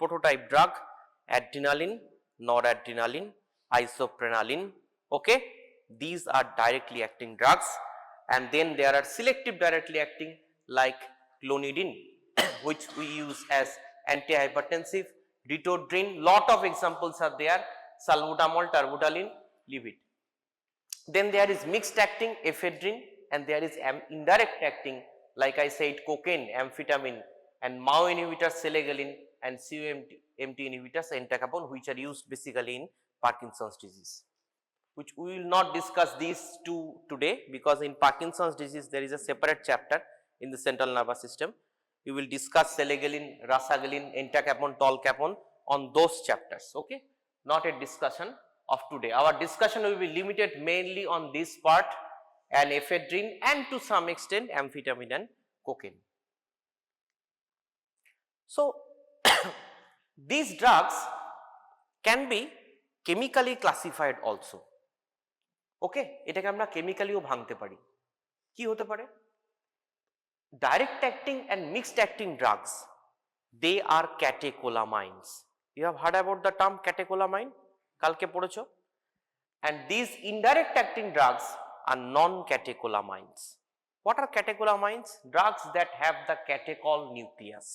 prototype drug, adrenaline, noradrenaline, isoprenaline. Okay, these are directly acting drugs, and then there are selective directly acting like clonidine which we use as antihypertensive, ritodrine, lot of examples are there, salbutamol, terbutaline, leave it. Then there is mixed acting ephedrine, and there is indirect acting like I said cocaine, amphetamine, and MAO inhibitors selegiline, and COMT inhibitors entacapone, which are used basically in Parkinson's disease, which we will not discuss these two today, because in Parkinson's disease there is a separate chapter in the central nervous system. We will discuss selegiline, rasagiline, entacapone, tolcapone on those chapters. Okay, not a discussion of today. Our discussion will be limited mainly on this part, and ephedrine, and to some extent amphetamine and cocaine. So these drugs can be chemically classified also. Okay, এটাকে আমরা chemically ও ভাঙতে পারি। কি হতে পারে? Direct acting and mixed acting drugs, they are catecholamines. You have heard about the term catecholamine? কালকে পড়েছো? And these indirect acting drugs are non-catecholamines. What are catecholamines? Drugs that have the catechol nucleus.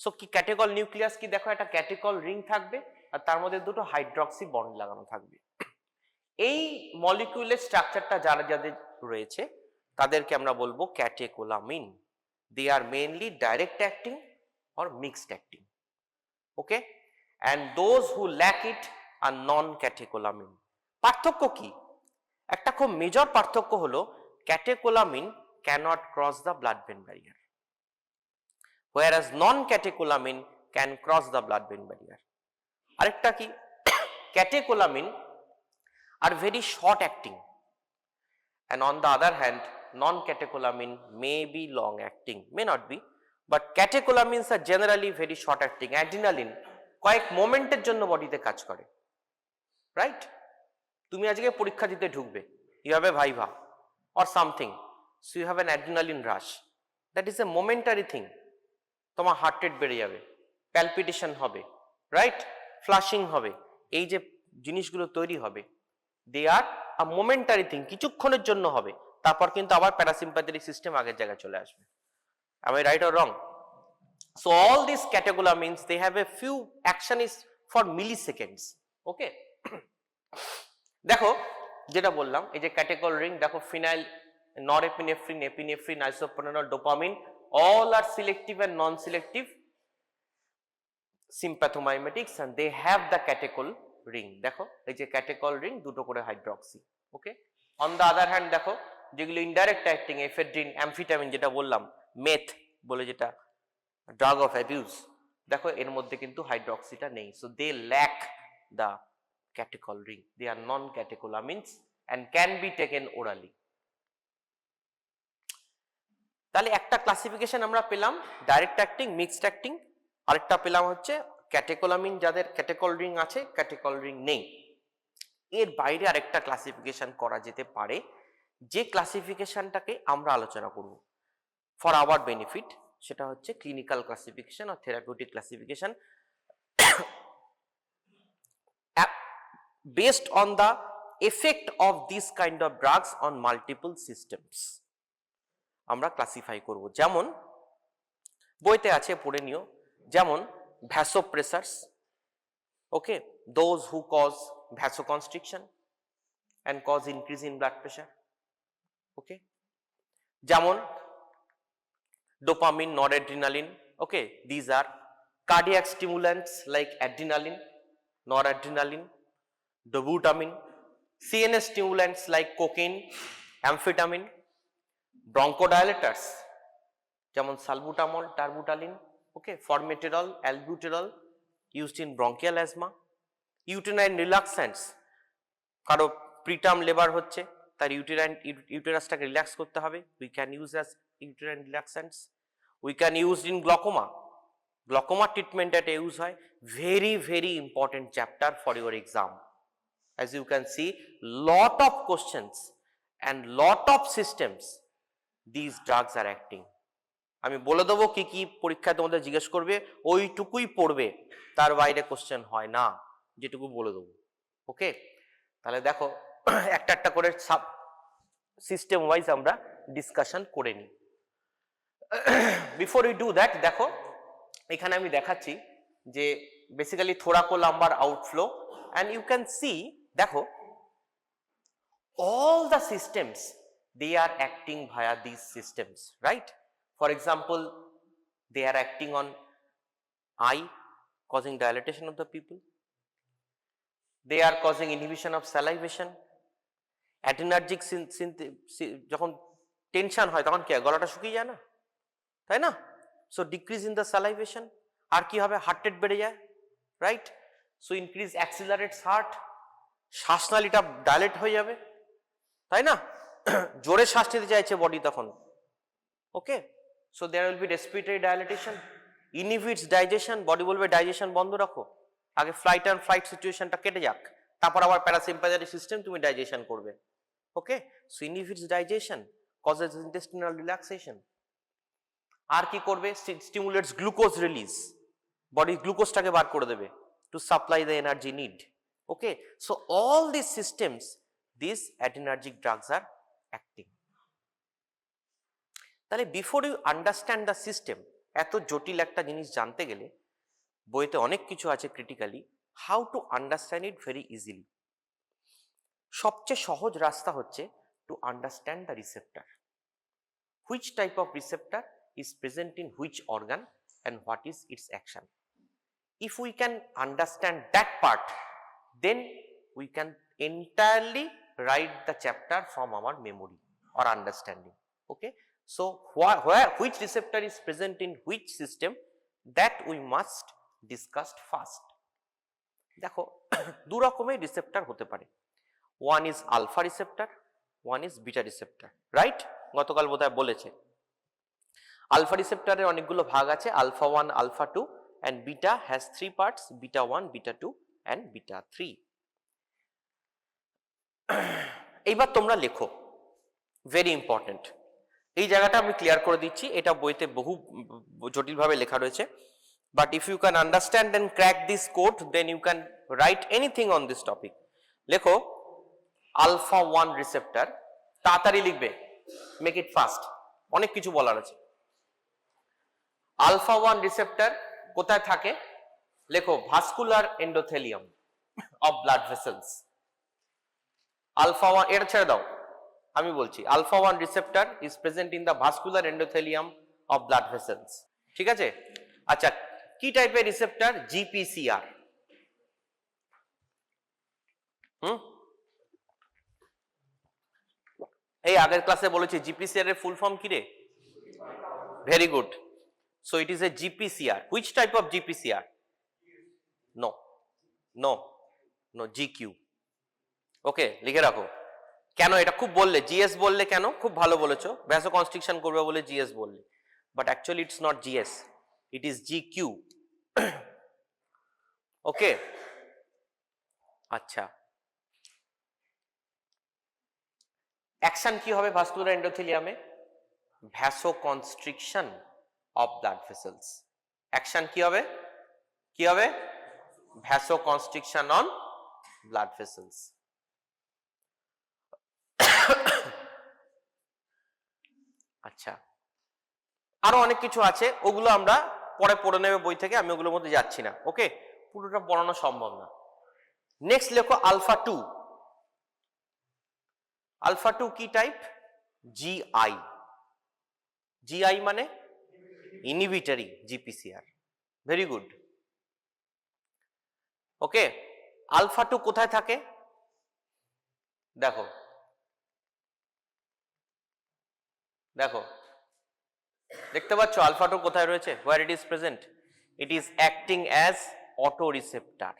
So কি catechol nucleus কি দেখো, একটা catechol ring থাকবে আর তার মধ্যে দুটো হাইড্রক্সি বন্ড লাগানো থাকবে। এই মলিকিউলের স্ট্রাকচারটা যারা যাদের রয়েছে তাদেরকে আমরা বলবো catecholamine. They are mainly direct acting or mixed acting. Okay, and those who lack it are non-catecholamine. পার্থক্য কি? একটা খুব মেজর পার্থক্য হলো catecholamine cannot cross the blood brain barrier, whereas non-catecholamine can cross the blood brain barrier. আরেকটা কি, catecholamine are very short acting, and on the other hand non-catecholamine may be long acting, may not be, but catecholamines are generally very short acting. Adrenaline কয়েক মোমেন্টের জন্য বডিতে কাজ করে, right? তুমি আজকে পরীক্ষা দিতে ঢুকবে, you have a viva or something, so you have an adrenaline rush, that is a momentary thing. তোমার হার্ট রেট বেড়ে যাবে, প্যালপিটেশন হবে, রাইট, ফ্লাশিং হবে, এই যে জিনিসগুলো তৈরি হবে, দে আর আ মোমেন্টারি থিং, কিছুক্ষণের জন্য হবে, তারপর কিন্তু আবার প্যারাসিম্প্যাথেটিক সিস্টেম আগের জায়গায় চলে আসবে। Am I right or wrong? So all these catecholamines, they have a few action is for milliseconds. Okay, দেখো যেটা বললাম, এই যে ক্যাটেকল রিং, দেখো phenyl, norepinephrine, epinephrine, isoproterenol, dopamine, all are selective and non-selective sympathomimetics, and they have the catechol ring. দেখো এই যে catechol ring, দুটো করে hydroxy. Okay, on the other hand দেখো যেগুলো ইনডাইরেক্ট অ্যাক্টিং, এফেড্রিন, অ্যামফিটামিন, যেটা বললাম মেথ বলে যেটা ড্রাগ অফ অ্যাবিউজ, দেখো এর মধ্যে কিন্তু হাইড্রক্সিটা নেই। So they lack the catechol ring. They are non-catecholamines and can be taken orally. তাহলে একটা ক্লাসিফিকেশন আমরা পেলাম ডাইরেক্ট অ্যাক্টিং, মিক্সড অ্যাক্টিং, আরেকটা পেলাম হচ্ছে ক্যাটেকোলামিন যাদের ক্যাটেকল রিং আছে, ক্যাটেকল রিং নেই। এর বাইরে আরেকটা ক্লাসিফিকেশন করা যেতে পারে, যে ক্লাসিফিকেশনটাকে আমরা আলোচনা করব ফর আওয়ার বেনিফিট, সেটা হচ্ছে ক্লিনিক্যাল ক্লাসিফিকেশন আর therapeutic classification based on the effect of these kind of drugs on multiple systems আমরা ক্লাসিফাই করব। যেমন বইতে আছে, পড়ে নিও, যেমন vasopressors, okay, those who cause vasoconstriction and cause increase in blood pressure, okay, যেমন dopamine, noradrenaline, okay, these are cardiac stimulants like adrenaline, noradrenaline, dobutamine, CNS stimulants like cocaine, amphetamine, bronchodilators যেমন salbutamol, terbutaline, okay, formoterol, albuterol used in bronchial asthma, uterine relaxants, কারো preterm labour হচ্ছে, তার ইউটেরাসটাকে relax করতে হবে, we can use as uterine relaxants. We can use in glaucoma, glaucoma treatment এটা use হয়, very important chapter for your exam. As you can see, lot of questions and lot of systems these drugs are acting. আমি বলে দেবো কি কি পরীক্ষায় তোমাদের জিজ্ঞেস করবে, ওইটুকুই পড়বে, তার বাইরে কোশ্চেন হয় না, যেটুকু বলে দেবো। ওকে, তাহলে দেখো একটা একটা করে সাব সিস্টেম ওয়াইজ আমরা ডিসকাশন করে নিই। বিফোর ইউ ডু দ্যাট, দেখো এখানে আমি দেখাচ্ছি যে basically thoracolumbar outflow, and you can see, দেখো all the systems, they are acting via these systems, right? For example, they are acting on eye, causing dilatation of the pupil. They are causing inhibition of salivation. Adrenergic যখন tension হয় তখন কি হয়, গলাটা শুকিয়ে যায় না, তাই না? So decrease in the salivation, আর কি হবে, হার্ট রেট বেড়ে যায়, right? So increase accelerates heart, শ্বাসনালীটা ডাইলেট হয়ে যাবে, তাই না? জোরে শ্বাস নিতে চাইছে বডি তখন। Okay, so there will be respiratory dilatation, inhibits digestion, body বলবে ডাইজেশন বন্ধ রাখো, আগে ফ্লাইট অ্যান্ড ফ্লাইট সিচুয়েশনটা কেটে যাক, তারপর আবার প্যারাসিম্প্যাথেটিক সিস্টেম তুমি ডাইজেশন করবে। Okay, so inhibits digestion, causes intestinal relaxation. আর কি করবে, স্টিমুলেটস গ্লুকোজ রিলিজ, বডি গ্লুকোজটাকে বার করে দেবে to supply the energy need. Okay, so all this systems, these adrenergic drugs are acting. তাহলে before you understand the system, এত জটিল একটা জিনিস জানতে গেলে বইতে অনেক কিছু আছে critically, how to understand it very easily. সবচেয়ে সহজ রাস্তা হচ্ছে to understand the receptor, which type of receptor is present in which organ and what is its action. If we can understand that part, then we can entirely write the chapter from our memory or understanding. Okay, so which receptor is present in which system, that we must discuss first. দেখো দু রকমের receptor হতে পারে, one is alpha receptor, one is beta receptor, right? গতকাল বোধহয় বলেছে alpha রিসেপ্টরের অনেকগুলো ভাগ আছে, alpha 1, alpha 2, and beta has 3 parts, beta 1, beta 2 and beta 3. এইবার তোমরা লেখো, ভেরি ইম্পর্টেন্ট, এই জায়গাটা আমি ক্লিয়ার করে দিচ্ছি, এটা বইতে বহু জটিলভাবে লেখা রয়েছে, but if you can understand and crack this code, then you can write anything on this topic. লেখো আলফা 1 রিসেপ্টর, তাড়াতাড়ি লিখবে, মেক ইট ফাস্ট, অনেক কিছু বলার আছে। আলফা 1 রিসেপ্টর কোথায় থাকে, লেখো vascular endothelium of blood vessels. Alpha 1, এটা ছেড়ে দাও, আমি বলছি alpha 1 receptor is present in the vascular endothelium of blood vessels, ঠিক আছে? আচ্ছা, কি টাইপের রিসেপ্টর, জিপিসিআর। এই আগের ক্লাসে বলেছি জিপিসিআর এর ফুল ফর্ম কি রে? Very good, so it is a GPCR. Which type of GPCR? No no no, GQ. Okay, লিখে রাখো। কেন এটা খুব বললে, জিএস বললে কেন, খুব ভালো বলেছো, ভ্যাসো কনস্ট্রিকশন করবে বলে জিএস বললে, but actually it's not GS, it is GQ. Okay, আচ্ছা, অ্যাকশন কি হবে ভাস্কুলার এন্ডোথেলিয়ামে? Vasoconstriction of blood vessels. Action কি হবে, কি হবে? Vasoconstriction on blood vessels. আচ্ছা, আরো অনেক কিছু আছে, ওগুলো আমরা পরে পড়ে নেবে বই থেকে, আমি ওগুলোর মধ্যে যাচ্ছি না। ওকে, পুরোটা পড়ানো সম্ভব না। নেক্সট লেখো আলফা 2। আলফা 2 কি টাইপ? জিআই। জিআই মানে inhibitory GPCR. Very good. Okay, alpha 2 কোথায় থাকে? দেখো দেখো, দেখতে পাচ্ছ আলফা 2 কোথায় রয়েছে? Where it is present? It is acting as autoreceptor.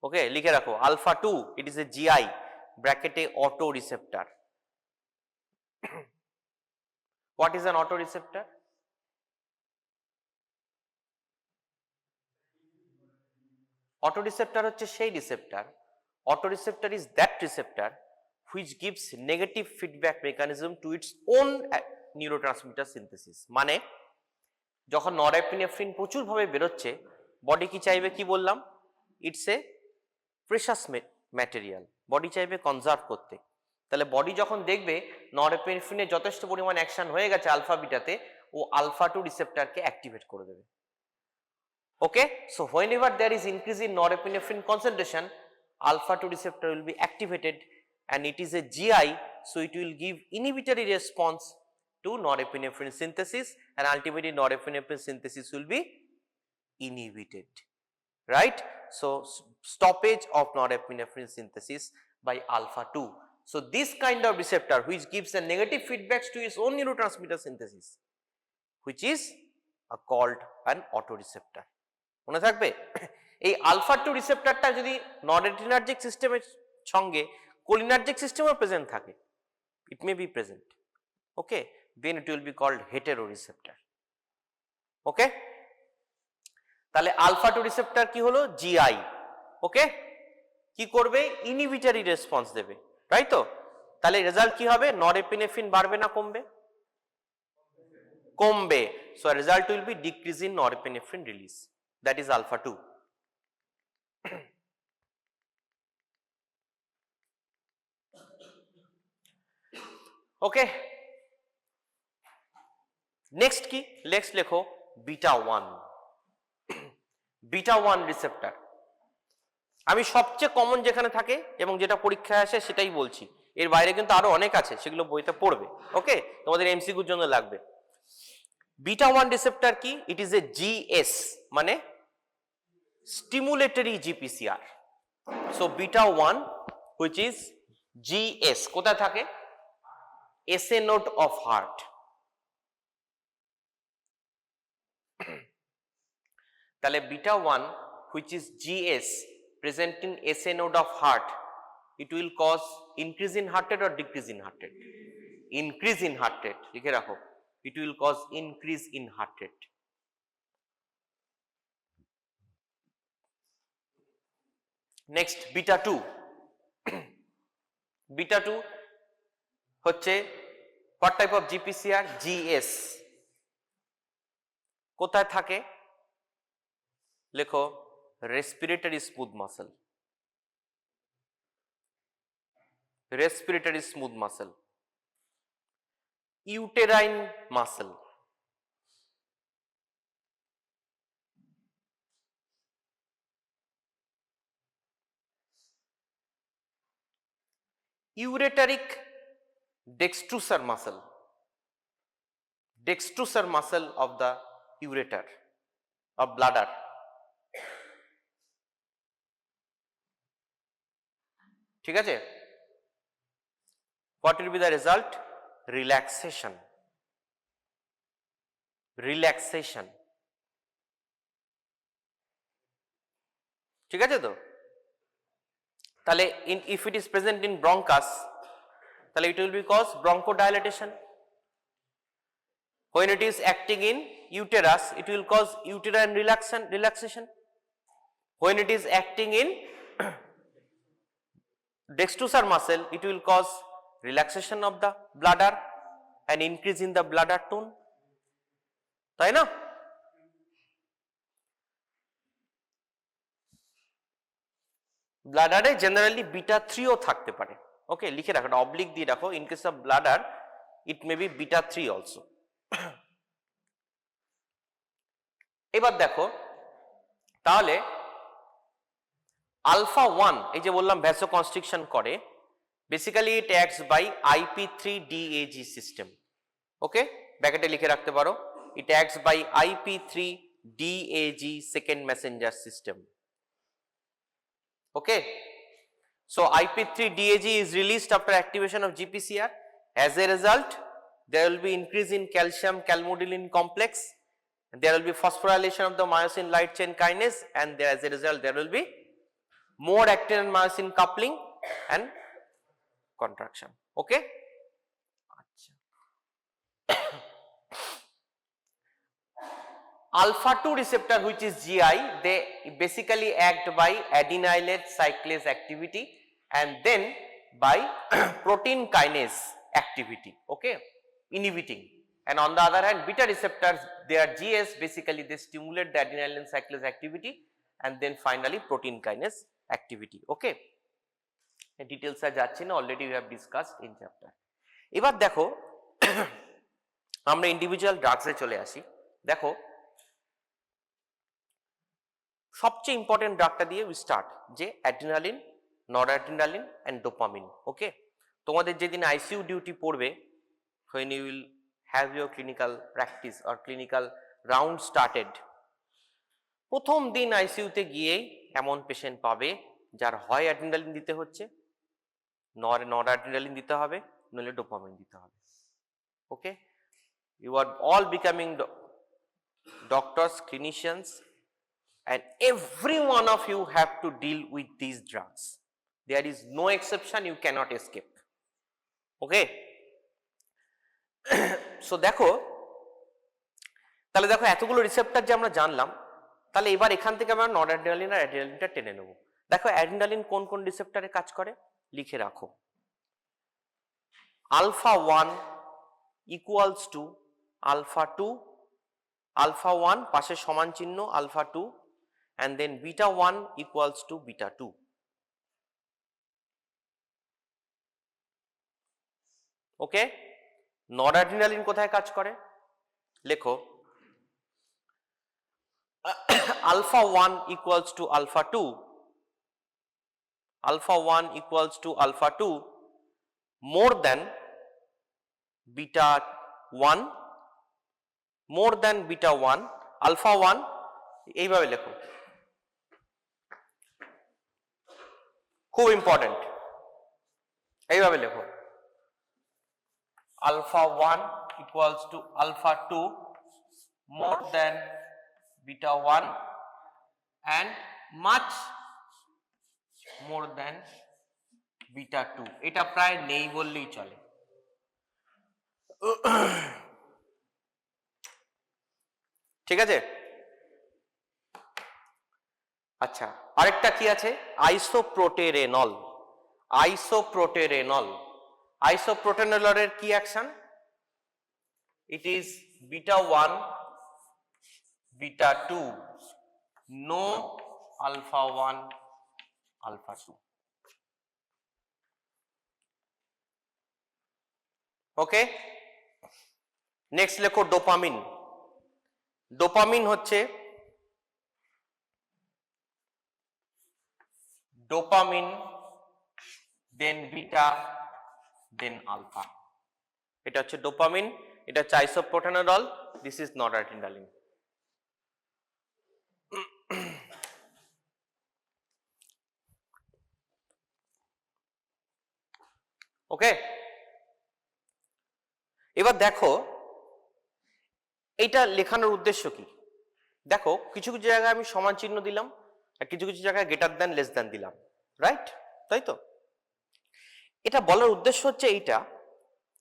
Okay, লিখে রাখো alpha 2, it is a GI ব্র্যাকেটে autoreceptor. What is an autoreceptor? Autoreceptor হচ্ছে সেই receptor, autoreceptor is that receptor which gives negative feedback mechanism to its own neurotransmitter synthesis. মানে যখন norepinephrine প্রচুর ভাবে বেরোচ্ছে, body কি চাইবে, কি বললাম, it's a precious material, body চাইবে কনজার্ভ করতে। তাহলে বডি যখন দেখবে নরএপিনেফ্রিনের যথেষ্ট পরিমাণ অ্যাকশন হয়ে গেছে আলফা বিটাতে, ও আলফা 2 রিসেপ্টরকে অ্যাক্টিভেট করে দেবে। Okay, so whenever there is increase in norepinephrine concentration, alpha 2 receptor will be activated, and it is a GI, so it will give inhibitory response to norepinephrine synthesis, and ultimately norepinephrine synthesis will be inhibited, right? So stoppage of norepinephrine synthesis by alpha 2. So this kind of receptor which gives a negative feedbacks to its own neurotransmitter synthesis, which is called an autoreceptor. মনে থাকবে, এই alpha 2 রিসেপ্টরটা যদি নরেটিনার্জিক সিস্টেমের সঙ্গে cholinergic সিস্টেমও present থাকে, it may be present, okay, then it will be called heteroreceptor. Okay, তাহলে alpha 2 receptor কি হলো, জিআই। ওকে, কি করবে, ইনহিবিটরি রেসপন্স দেবে, তাই তো। তাহলে রেজাল্ট কি হবে, নরএপিনেফ্রিন বাড়বে না কমবে, কমবে। So result will be decrease in norepinephrine release, that is alpha 2. Okay, next কি, next লেখো বিটা 1। বিটা 1 রিসেপ্টর আমি সবচেয়ে কমন যেখানে থাকে এবং যেটা পরীক্ষায় আসে সেটাই বলছি, এর বাইরে কিন্তু আরো অনেক আছে, সেগুলো বইতে পড়বে। ওকে, তোমাদের এমসিকিউর জন্য লাগবে। বিটা 1 রিসেপ্টর কি, ইট ইজ এ জিএস, মানে stimulatory GPCR. So beta 1 which is GS কোথায় থাকে, SA node of heart। তাহলে beta 1 which is GS present in SA node of heart, it will cause increase in heart rate or decrease in heart rate, increase in heart rate, লিখে রাখো, it will cause increase in heart rate। Next beta 2। Beta 2 হচ্ছে what type of জিপিসিআর, GS. কোথায় থাকে, লেখো respiratory smooth muscle, respiratory smooth muscle, uterine muscle, ureteric dextrusor muscle, dextrusor muscle of the ureter of bladder। ঠিক আছে, what will be the result, relaxation, relaxation। ঠিক আছে তো। তাহলে if it is present in bronchus, তাহলে it will be cause bronchodilation। when it is acting in uterus, it will cause uterine relaxation। when it is acting in dextrusor muscle, it will cause relaxation of the bladder and increase in the bladder tone, তাই না। ব্লাডারে generally beta 3 ও থাকতে পারে। ওকে, লিখে রাখো, oblique দিয়ে রাখো, in case of bladder it may be beta 3 also. এবার দেখো, তাহলে আলফা 1 এই যে বললাম ভ্যাসো কনস্ট্রিকশন করে, basically it acts by IP3DAG system. Okay, ব্র্যাকেটে লিখে রাখতে পারো, it acts by IP3DAG second messenger system. Okay, so IP3DAG is released after activation of GPCR. As a result, there will be increase in calcium calmodulin complex, there will be phosphorylation of the myosin light chain kinase, and there, as a result there will be more actin and myosin coupling and contraction। Okay, alpha 2 receptor which is GI, they basically act by adenylate cyclase activity and then by protein kinase activity, okay, inhibiting। and on the other hand beta receptors, they are GS, basically they stimulate the adrenaline cyclase activity and then finally protein kinase activity. Okay, details are যাচ্ছে না, already we have discussed in chapter. এবার দেখো আমরা individual ড্রাগসে চলে আসি। দেখো সবচেয়ে important ড্রাগটা দিয়ে উই স্টার্ট, যে অ্যাড্রিনালিন, নরঅ্যাড্রিনালিন অ্যান্ড ডোপামিন। ওকে, তোমাদের যেদিন আইসিইউ ডিউটি পড়বে, when you will have your clinical practice or clinical round started, প্রথম দিন আইসিইউতে গিয়ে এমন পেশেন্ট পাবে যার হয় অ্যাড্রিনালিন দিতে হচ্ছে, নরঅ্যাড্রিনালিন দিতে হবে, নইলে ডোপামিন দিতে হবে। ওকে, you are all becoming doctors, clinicians, and every one of you have to deal with these drugs. There is no exception, you cannot escape. Okay, so দেখো, তাহলে দেখো এতগুলো রিসেপ্টর যে আমরা জানলাম, তাহলে এবার এখান থেকে আমরা নরঅ্যাড্রিনালিন আর অ্যাড্রিনালিনটা টেনে নেব। দেখো অ্যাড্রিনালিন কোন কোন রিসেপ্টরে কাজ করে লিখে রাখো। Alpha 1 equals to alpha 2, alpha 1 পাশে সমান চিহ্ন alpha 2, and then beta 1 equals to beta 2. Okay, noradrenaline কোথায় কাজ করে লেখো, alpha 1 equals to alpha 2, alpha 1 equals to alpha 2 more than beta 1, more than beta 1, alpha 1 এইভাবে লেখো, খুব ইম্পর্টেন্ট, এইভাবে লেখো, alpha 1 equals to alpha 2 more than beta 1 and much more than beta 2. এটা প্রায় নেই বললেই চলে। ঠিক আছে, আচ্ছা আরেকটা কি আছে, আইসোপ্রোটেরেনল। আইসোপ্রোটেরেনল, আইসোপ্রোটেরেনলের কি action, it is beta 1 beta 2, no alpha 1 alpha 2. Okay, next লেখো ডোপামিন। ডোপামিন হচ্ছে ডোপামিন দেন বিটা দেন আলফা, এটা হচ্ছে ডোপামিন, এটা হচ্ছে আইসোপ্রোটেনল, দিস ইজ নরঅ্যাড্রিনালিন। ওকে, এবার দেখো এইটা লেখানোর উদ্দেশ্য কি, দেখো কিছু কিছু জায়গায় আমি সমান চিহ্ন দিলাম আর কিছু কিছু জায়গায় গ্রেটার দ্যান লেস দ্যান দিলাম, রাইট? তাই তো, এটা বলার উদ্দেশ্য হচ্ছে এইটা,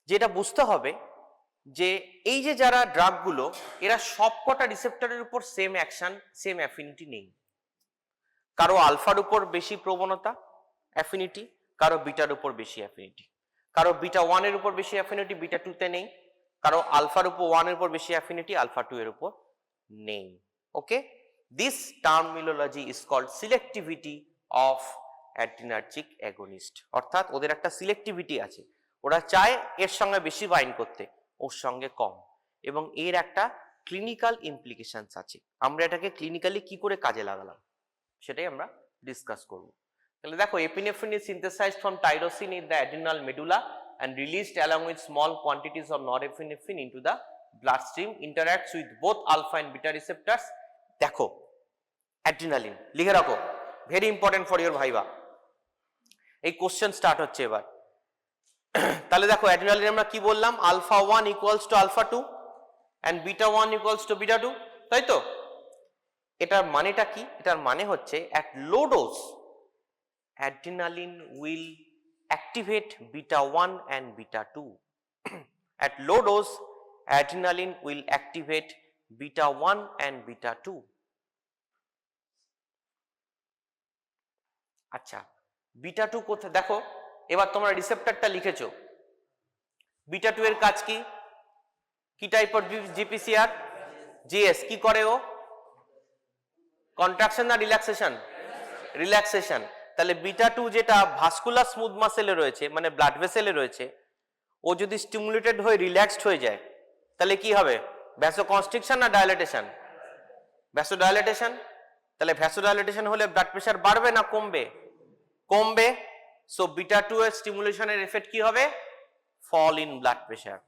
যেটা বুঝতে হবে যে এই যে যারা ড্রাগগুলো, এরা সবকটা রিসেপ্টরের উপর সেম অ্যাকশন, সেম অ্যাফিনিটি নেই। কারো আলফার উপর বেশি প্রবণতা অ্যাফিনিটি, কারো বিটার উপর বেশি অ্যাফিনিটি, কারো বিটা 1 এর উপর বেশি অ্যাফিনিটি, বিটা 2 তে নেই, কারো আলফার উপর 1 এর উপর বেশি অ্যাফিনিটি, আলফা 2 এর উপর নেই। Okay, this terminology is called selectivity of adrenergic agonist, অর্থাৎ ওদের একটা সিলেক্টিভিটি আছে, ওরা চায় এর সঙ্গে বেশি বাইন্ড করতে, ওর সঙ্গে কম, এবং এর একটা ক্লিনিক্যাল ইমপ্লিকেশনস আছে। আমরা এটাকে ক্লিনিক্যালি কি করে কাজে লাগালাম সেটাই আমরা ডিসকাস করব। তাহলে দেখো, epinephrine is synthesized from tyrosine in the adrenal medulla and released along with small quantities of norepinephrine into the bloodstream, interacts with both alpha and beta receptors. দেখো অ্যাড্রিনালিন লিখে রাখো, very important for your viva, এই question start হচ্ছে এবার। তাহলে দেখো adrenaline আমরা কি বললাম, alpha 1 equals to alpha 2 and beta 1 equals to beta 2, তাই তো? এটার মানেটা কি? এটার মানে হচ্ছে at low dose adrenaline will activate beta 1 and beta 2. At low dose adrenaline will activate beta 1 and beta 2. আচ্ছা, বিটা 2 কোথায় দেখো, এবার তোমরা রিসেপ্টরটা লিখেছো, বিটা 2 এর কাজ কি? কি টাইপ অফ জিপিসিআর? জিএস। কি করে ও? কন্ট্রাকশন না রিল্যাক্সেশন? রিল্যাক্সেশন। তাহলে বিটা 2 যেটা ভাস্কুলার স্মুথ মাসেলে রয়েছে, মানে ব্লাড ভেসেলে রয়েছে, ও যদি স্টিমুলেটেড হয়ে রিল্যাক্সড হয়ে যায় তাহলে কি হবে? ভ্যাসোকনস্ট্রিকশন না ডায়ালেটেশন? ভ্যাসোডাইলেটেশন। তাহলে ভ্যাসোডাইলেটেশন হলে ব্লাড প্রেশার বাড়বে না কমবে? কমবে। সো বিটা 2 এর স্টিমুলেশনের এফেক্ট কি হবে? Fall in blood pressure,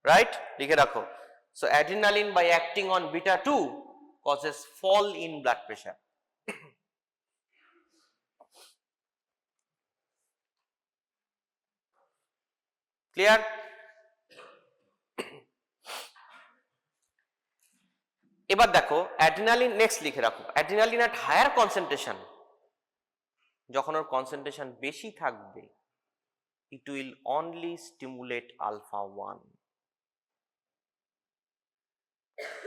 right? লিখে রাখো। So adrenaline by acting on beta 2 causes fall in blood pressure. Clear? এবার দেখো অ্যাড্রিনালিন, নেক্সট লিখে রাখো, অ্যাড্রিনালিন এট হায়ার কনসেন্ট্রেশন, যখন ওর কনসেন্ট্রেশন বেশি থাকবে, it will only stimulate alpha 1.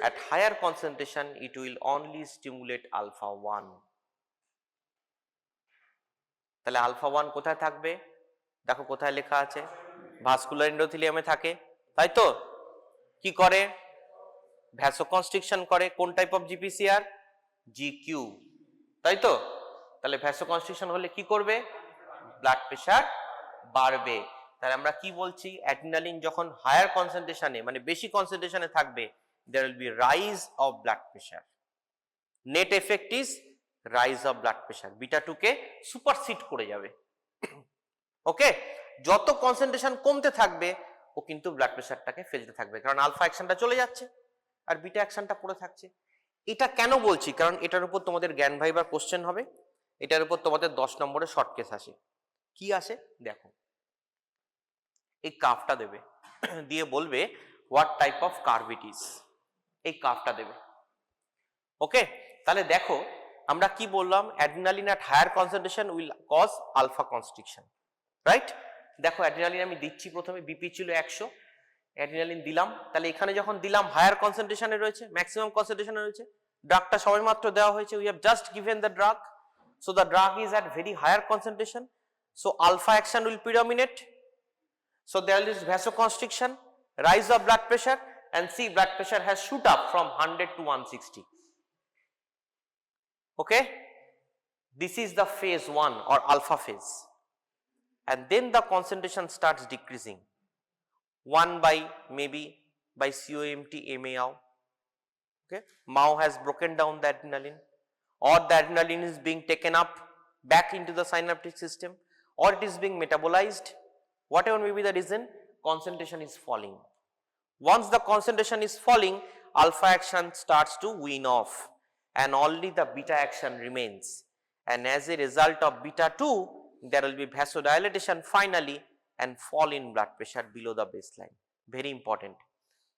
At higher concentration it will only stimulate alpha 1. তাহলে alpha 1 কোথায় থাকবে? দেখো কোথায় লেখা আছে, ভাস্কুলার এন্ডোথেলিয়ামে থাকে, তাই তো? কি করে? ভ্যাসোকনস্ট্রিকশন করে। কোন টাইপ অফ জিপিসিআর? জিকিউ, তাই তো? তাহলে ভ্যাসোকনস্ট্রিকশন হলে কি করবে? ব্লাড প্রেশার বাড়বে। তাহলে আমরা কি বলছি? অ্যাড্রিনালিন যখন হায়ার কনসেন্ট্রেশনে, মানে বেশি কনসেন্ট্রেশনে থাকবে, there will be rise of blood pressure. Net effect is rise of blood pressure. Beta 2 K supersede করে যাবে। ওকে, যত কনসেন্ট্রেশন কমতে থাকবে ও কিন্তু ব্লাড প্রেশারটাকে ফেলতে থাকবে, কারণ আলফা অ্যাকশনটা চলে যাচ্ছে আর বিটা অ্যাকশনটা পড়ে থাকছে। এটা কেন বলছি? কারণ এটার উপর তোমাদের জ্ঞান ভাইবার কোশ্চেন হবে, এটার উপর তোমাদের 10 নম্বরের শর্ট কেস আসে। কি আসে দেখো, এই কার্ভটা দেবে, দিয়ে বলবে what type of curve it is, এই কার্ভটা দেবে। ওকে, তাহলে দেখো আমরা কি বললাম? Adrenaline at higher concentration will cause alpha constriction, right? দেখো অ্যাড্রিনালিন আমি দিচ্ছি, প্রথমে বিপি ছিল 100, অ্যাড্রিনালিন দিলাম, তাহলে এখানে যখন দিলাম হায়ার কনসেন্ট্রেশনে রয়েছে, ম্যাক্সিমাম কনসেন্ট্রেশনে রয়েছে, ড্রাগটা সবেমাত্র দেওয়া হয়েছে, we have just given the drug, so the drug is at very higher concentration, so alpha action will predominate, so there is vasoconstriction, rise of blood pressure, and see blood pressure has shoot up from 100 to 160. Okay, this is the phase 1 or alpha phase, and then the concentration starts decreasing, 1 by maybe by COMT MAO. Okay, MAO has broken down the adrenaline, or the adrenaline is being taken up back into the synaptic system, or it is being metabolized. Whatever may be the reason, concentration is falling. Once the concentration is falling, alpha action starts to wean off and only the beta action remains, and as a result of beta 2 there will be vasodilatation finally and fall in blood pressure below the baseline. Very important,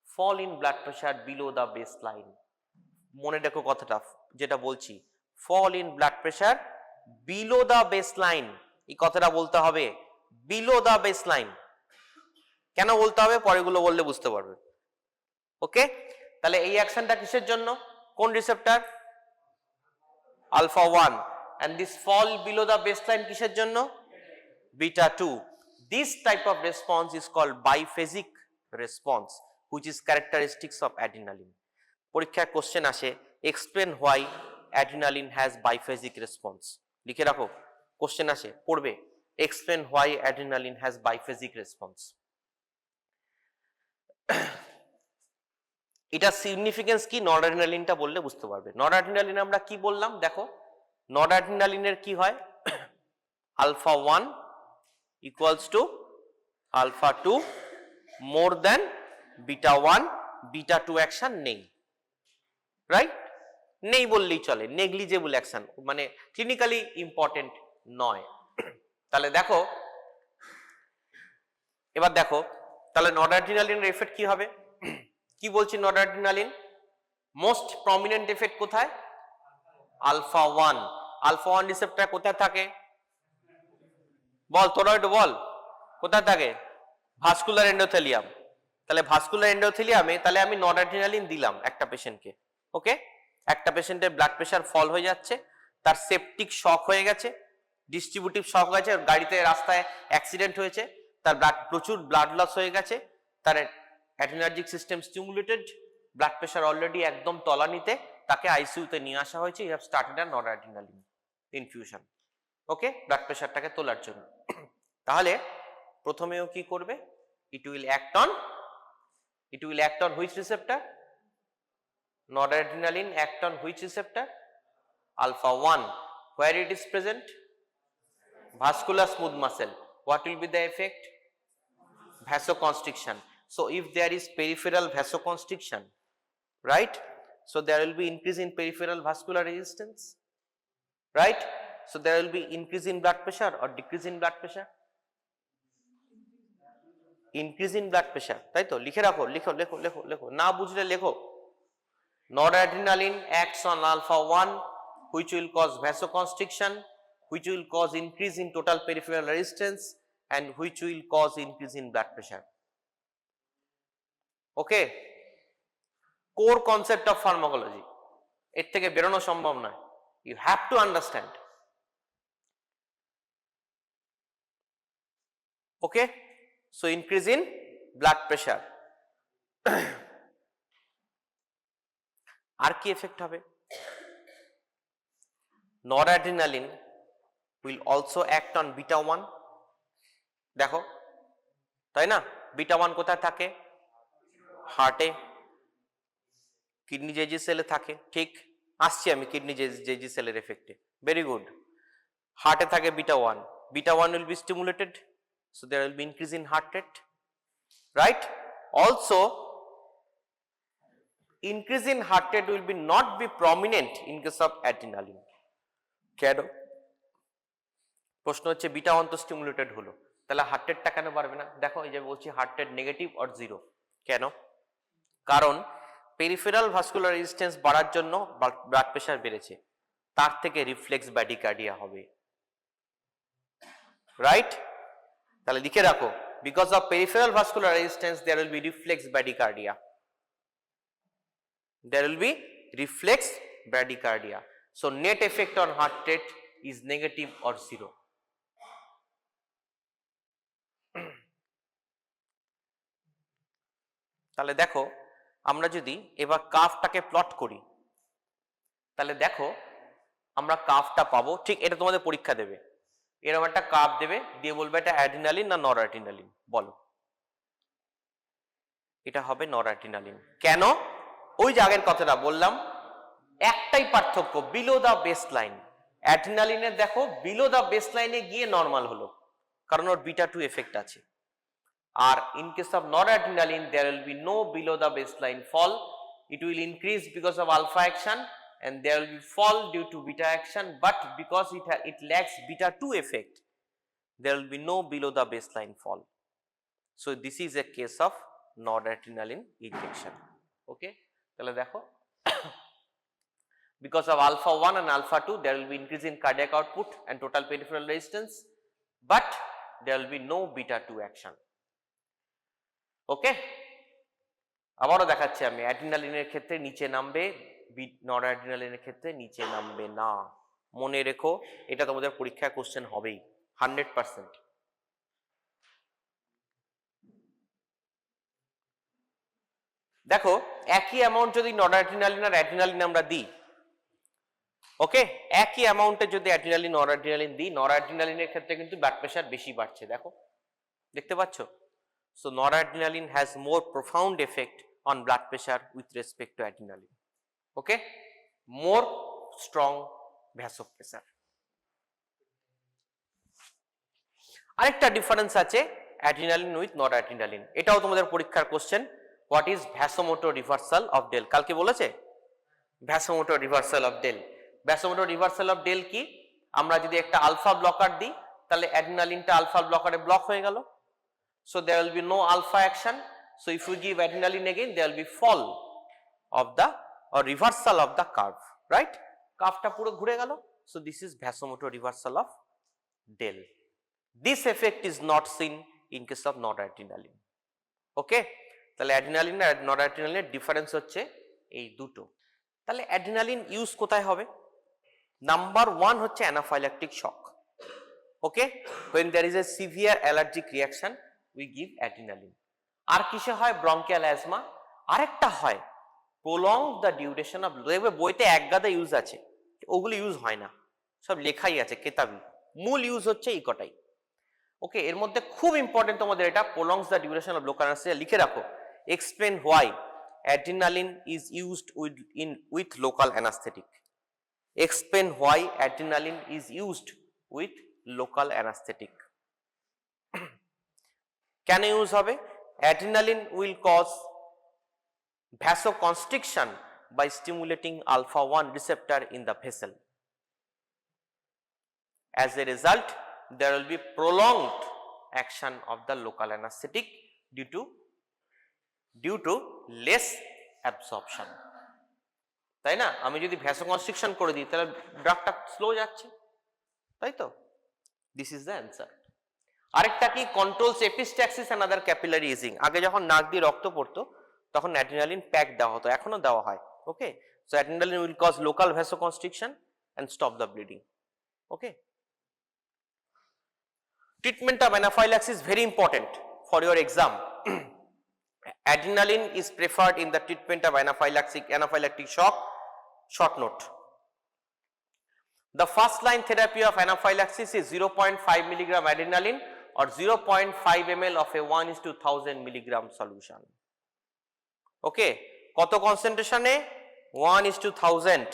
fall in blood pressure below the baseline. মনে রাখো কথাটা যেটা বলছি, fall in blood pressure below the baseline, এই কথাটা বলতে হবে, below the baseline। কেন বলতে হবে? পরেগুলো বললে বুঝতে পারবে। ওকে, তাহলে এই অ্যাকশনটা কিসের জন্য? কোন receptor? Alpha 1, and this fall below the baseline কিসের জন্য? Beta 2. This type of response is called biphasic response, which is characteristics of adrenaline. পরীক্ষায় কোশ্চেন আসে, explain why adrenaline has biphasic response. লিখে রাখো, কোশ্চেন আসে, পড়বে, explain why adrenaline has biphasic response. এটা significance কি? নরঅ্যাড্রিনালিনটা বললে বুঝতে পারবে। নরঅ্যাড্রিনালিন আমরা কি বললাম দেখো, নরঅ্যাড্রিনালিনের কি হয়? Alpha 1 equals to alpha 2 more than beta 1, beta 2 action নেই, রাইট? নেই বললেই চলে, নেগলিজেবল অ্যাকশন, মানে ক্লিনিক্যালি ইম্পর্টেন্ট নয়। তাহলে দেখো, এবার দেখো তাহলে নরঅ্যাড্রিনালিনের এফেক্ট কি হবে? কি বলছি? নরঅ্যাড্রিনালিন মোস্ট প্রমিনেন্ট এফেক্ট কোথায়? আলফা 1। আলফা 1 রিসেপ্টর কোথায় থাকে? বল, তোরা একটু বল, কোথায় থাকে? Vascular endothelium. তাহলে ভাস্কুলার এন্ডোথেলিয়ামে তাহলে আমি নরঅ্যাড্রিনালিন দিলাম একটা পেশেন্টকে, ওকে, একটা পেশেন্টের ব্লাড প্রেশার ফল হয়ে যাচ্ছে, তার সেপটিক শক হয়ে গেছে, ডিস্ট্রিবিউটিভ শক হয়েছে, গাড়িতে রাস্তায় অ্যাক্সিডেন্ট হয়েছে, তার প্রচুর ব্লাড লস হয়ে গেছে, তার adrenergic system stimulated, blood pressure already একদম তলানিতে, তাকে আইসিইউতে নিয়ে আসা হয়েছে, you have started a noradrenaline infusion. Okay, blood প্রেশারটাকে তোলার জন্য। তাহলে প্রথমেও কি করবে? It will act on which receptor? noradrenaline act on which receptor? Alpha 1. Where it is present? Vascular smooth muscle. What will be the effect? Vasoconstriction. So if there is peripheral vasoconstriction, right, so there will be increase in peripheral vascular resistance, right, so there will be increase in blood pressure or decrease in blood pressure? Increase in blood pressure, তাই তো? লিখে রাখো, লিখো লেখো লেখো লেখো, না বুঝলে লেখো। Noradrenaline acts on alpha 1, which will cause vasoconstriction, which will cause increase in total peripheral resistance, and which will cause increase in blood pressure. Okay, core concept of pharmacology, এর থেকে বেরোনো সম্ভব নয়, you have to understand. Okay, so increase in blood pressure. আর কি effect হবে? noradrenaline will also act on beta 1, দেখো তাই না? বিটা 1 কোথায় থাকে? হার্টে, কিডনি জেজি সেলে থাকে, ঠিক আসছি আমি কিডনি জেজি সেলের এফেক্টে, ভেরি গুড। হার্টে থাকে beta 1, beta 1 will be stimulated, so there will be increase in heart rate, right? Also increase in heart rate will be not be prominent in case of adrenaline. কেন? প্রশ্ন হচ্ছে beta 1 তো stimulated হলো, তাহলে heart রেটটা কেন বাড়বে না? দেখো এই যে বলছি heart rate negative or zero, কেন? কারণ পেরিফেরাল ভাস্কুলার রেজিস্ট্যান্স বাড়ার জন্য ব্লাড প্রেশার বেড়েছে, তার থেকে রিফ্লেক্স ব্র্যাডিকার্ডিয়া হবে, রাইট? তাহলে লিখে রাখো, because of peripheral vascular resistance there will be reflex bradycardia, there will be reflex bradycardia. So net effect on heart rate is negative or zero. তাহলে দেখো আমরা যদি এবার কার্ভটাকে প্লট করি, তাহলে দেখো আমরা কার্ভটা পাবো, ঠিক এটা তোমাদের পরীক্ষা দেবে, এরকম একটা কার্ভ দেবে, দিয়ে বলবে এটা অ্যাড্রিনালিন না নরঅ্যাড্রিনালিন, বলো। এটা হবে নরঅ্যাড্রিনালিন। কেন? ওই যে আগের কথাটা বললাম, একটাই পার্থক্য, বিলো দা বেস লাইন। অ্যাড্রিনালিনের দেখো বিলো দা বেস লাইনে গিয়ে নর্মাল হলো, কারণ ওর বিটা 2 এফেক্ট আছে। আর in case of noradrenaline there will be no below the baseline fall, it will increase because of alpha action and there will be fall due to beta action, but because it lacks beta 2 effect there will be no below the baseline fall. So this is a case of noradrenaline injection. Okay, তাহলে দেখো because of alpha 1 and alpha 2 there will be increase in cardiac output and total peripheral resistance, but there will be no beta 2 action. ওকে, আবারও দেখাচ্ছি আমি, অ্যাড্রিনালিনের ক্ষেত্রে নিচে নামবে, নরঅ্যাড্রিনালিনের ক্ষেত্রে নিচে নামবে না, মনে রেখো, এটা তোমাদের পরীক্ষায় কোশ্চেন হবেই 100%। দেখো একই অ্যামাউন্ট যদি নরঅ্যাড্রিনালিন আর অ্যাড্রিনালিন আমরা দিই, ওকে, একই অ্যামাউন্টে যদি অ্যাড্রিনালিন নরঅ্যাড্রিনালিন দিই, নরঅ্যাড্রিনালিনের ক্ষেত্রে কিন্তু ব্লাড প্রেশার বেশি বাড়ছে, দেখো দেখতে পাচ্ছ? So noradrenaline has more profound effect on blood pressure with respect to adrenaline. Okay, more strong vasopressor. আরেকটা ডিফারেন্স আছে adrenaline with noradrenaline, এটাও তোমাদের পরীক্ষার question. What is vasomotor reversal of Dale? কালকে বলেছে vasomotor reversal of Dale. Vasomotor reversal of Dale কি? আমরা যদি একটা আলফা ব্লকার দিই, তাহলে অ্যাড্রিনালিনটা আলফা ব্লকারে ব্লক হয়ে গেল, so there will be no alpha action. So if you give adrenaline again, there will be fall of the or reversal of the curve, right? কার্ভটা পুরো ঘুরে গেল, so this is vasomotor reversal of del. This effect is not seen in case of noradrenaline. Okay, তাহলে adrenaline আর নরঅ্যাড্রিনালিনের difference হচ্ছে এই দুটো। তাহলে adrenaline use কোথায় হবে? নাম্বার 1 হচ্ছে অ্যানাফাইল্যাকটিক শক। ওকে, when there is a severe allergic reaction we give adrenaline. আর কিসে হয়? Bronchial asthma. আরেকটা হয় প্রলং দ্য ডিউরেশন অফ, দেখবে বইতে এক গাদা ইউজ আছে, ওগুলো ইউজ হয় না, সব লেখাই আছে কেতাবি, মূল ইউজ হচ্ছে এই কটাই। ওকে, এর মধ্যে খুব ইম্পর্টেন্ট তোমাদের এটা, prolongs the duration of local anaesthesia, লিখে রাখো। Explain why adrenaline is used with local anaesthetic. Explain why adrenaline is used with local anesthetic. কেন ইউজ হবে? Adrenaline will cause vasoconstriction by stimulating alpha 1 receptor in the vessel. As a result, there will be prolonged action of the local anesthetic due to less absorption. তাই না? আমি যদি vasoconstriction করে দিই তাহলে ড্রাগটা slow যাচ্ছে, তাই তো? This is the answer. আরেকটা কি? Controls epistaxis and other capillary oozing. আগে যখন নাক দিয়ে রক্ত পড়তো তখন অ্যাড্রিনালিন প্যাক দেওয়া হতো, এখনো দেওয়া হয়। Okay, so adrenaline will cause local vasoconstriction and stop the bleeding. Okay, treatment of anaphylaxis very important for your exam. Adrenaline is preferred in the treatment of anaphylactic shock. Short note. The first line therapy of anaphylaxis is 0.5 milligram adrenaline or 0.5 ml of a 1:1000 milligram solution. Okay, কত কনসেন্ট্রেশনে? 1:1000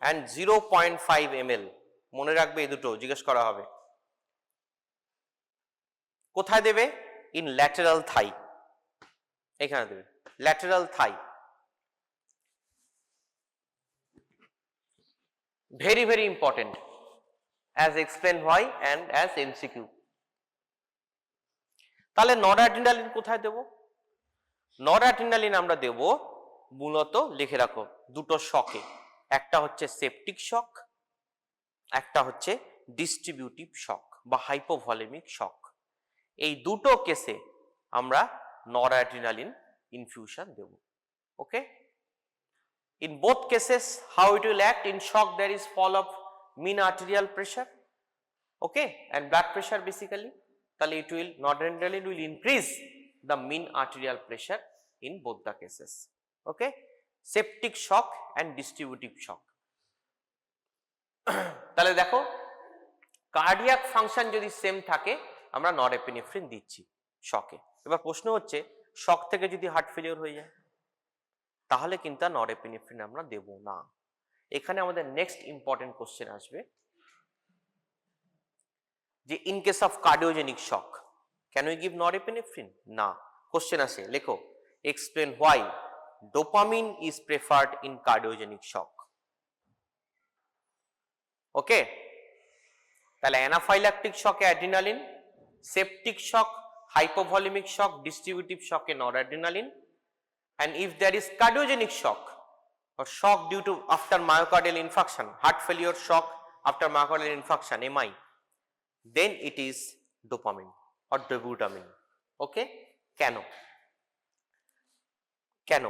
and 0.5 ml। মনে রাখবে এই দুটো, জিজ্ঞেস করা হবে। কোথায় দেবে? ইন ল্যাটেরাল থাই, এখানে দেবে lateral Thai. Very very important, as explain why and as MCQ. তাহলে নরঅ্যাড্রিনালিন কোথায় দেব? নরঅ্যাড্রিনালিন আমরা দেব মূলত, লিখে রাখো, দুটো শকে। একটা হচ্ছে সেপটিক শক, একটা হচ্ছে ডিস্ট্রিবিউটিভ শক বা হাইপোভলিমিক শক। এই দুটো কেসে আমরা noradrenaline infusion Dev. Okay, in both cases how it will act? In shock there is fall of mean arterial pressure, okay, and blood pressure basically, তাহলে it will, noradrenaline will increase the mean arterial pressure in both the cases. Okay, septic shock and distributive shock. তাহলে দেখো, cardiac function যদি same থাকে আমরা norepinephrine দিচ্ছি শকে। এবার প্রশ্ন হচ্ছে, শক থেকে যদি হার্ট ফেলিওর হয়ে যায় তাহলে কিন্তু নরএপিনেফ্রিন আমরা দেব না। এখানে আমাদের নেক্সট ইম্পর্টেন্ট কোশ্চেন আসবে যে in case of cardiogenic shock can we give norepinephrine? না। কোশ্চেন আসে, লেখো, explain why dopamine is preferred in cardiogenic shock. Okay, তাহলে অ্যানাফাইল্যাকটিক শকে adrenaline, septic shock, hypovolemic shock, distributive shock in noradrenaline, and if there is cardiogenic shock or shock due to after myocardial infarction, heart failure shock after myocardial infarction, MI, then it is dopamine or dobutamine. Okay, কেন? কেন?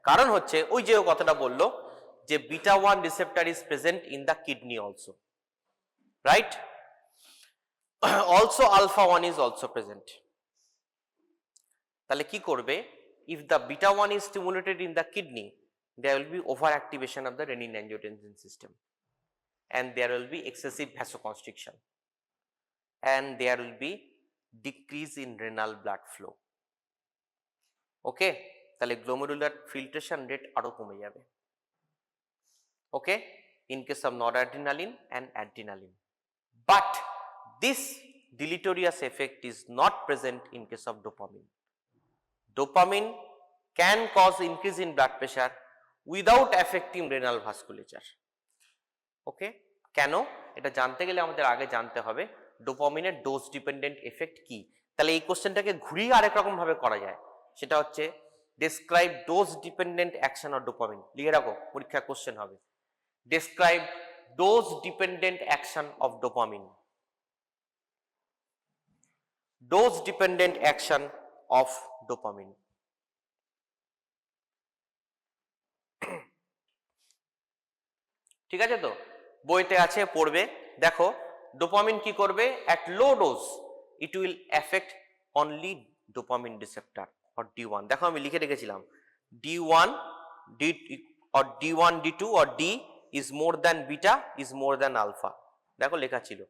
কারণ হচ্ছে ওই যে কথাটা বললো যে beta 1 receptor is present in the kidney also, right? Also alpha 1 is also present. তাহলে কি করবে? if the beta 1 is stimulated in the kidney, there will be overactivation of the renin-angiotensin system and there will be excessive vasoconstriction and there will be decrease in renal blood flow. Okay, তাহলে glomerular filtration rate আরো কমে যাবে। Okay, in case of noradrenaline and adrenaline, but this deleterious effect is not present in case of dopamine. Dopamine can cause increase in blood pressure without affecting renal vasculature. Okay, কেন? এটা জানতে গেলে আমাদের আগে জানতে হবে ডোপামিনের ডোজ ডিপেন্ডেন্ট এফেক্ট কি। তাহলে এই কোশ্চেনটাকে ঘুরিয়ে আরেক রকম ভাবে করা যায়, সেটা হচ্ছে describe dose dependent action of dopamine. লিখে রাখো, পরীক্ষা কোশ্চেন হবে, describe dose dependent action of dopamine. Dose dependent action of dopamine. ঠিক আছে তো, বইতে আছে, পড়বে। দেখো ডোপামিন কি করবে? at low dose it will affect only dopamine receptor, or D1, দেখো আমি লিখে রেখেছিলাম D1 D or D1 D2 or D is more than beta is more than alpha, দেখো লেখা ছিল।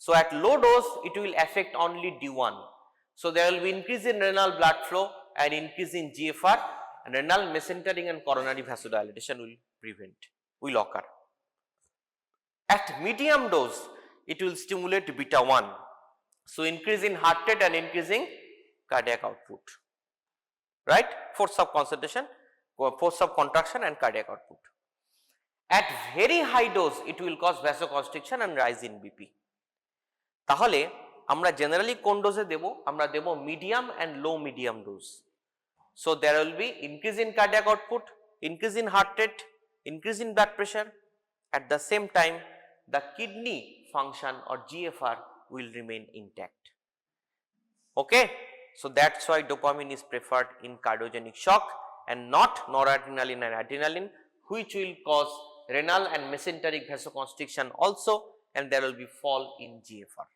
So at low dose it will affect only D1, so there will be increase in renal blood flow and increase in GFR, and renal mesenteric and coronary vasodilatation will occur. At medium dose it will stimulate beta 1, so increase in heart rate and increasing cardiac output, right? Force of concentration, force of contraction and cardiac output. At very high dose it will cause vasoconstriction and rise in BP. তাহলে আমরা generally কোন ডোজে দেব? আমরা দেব medium and low medium dose. So there will be increase in cardiac output, increase in heart rate, increase in blood pressure. At the same time the kidney function or GFR will remain intact. Okay, so that's why dopamine is preferred in cardiogenic shock and not noradrenaline and adrenaline, which will cause renal and mesenteric vasoconstriction also, and there will be fall in GFR.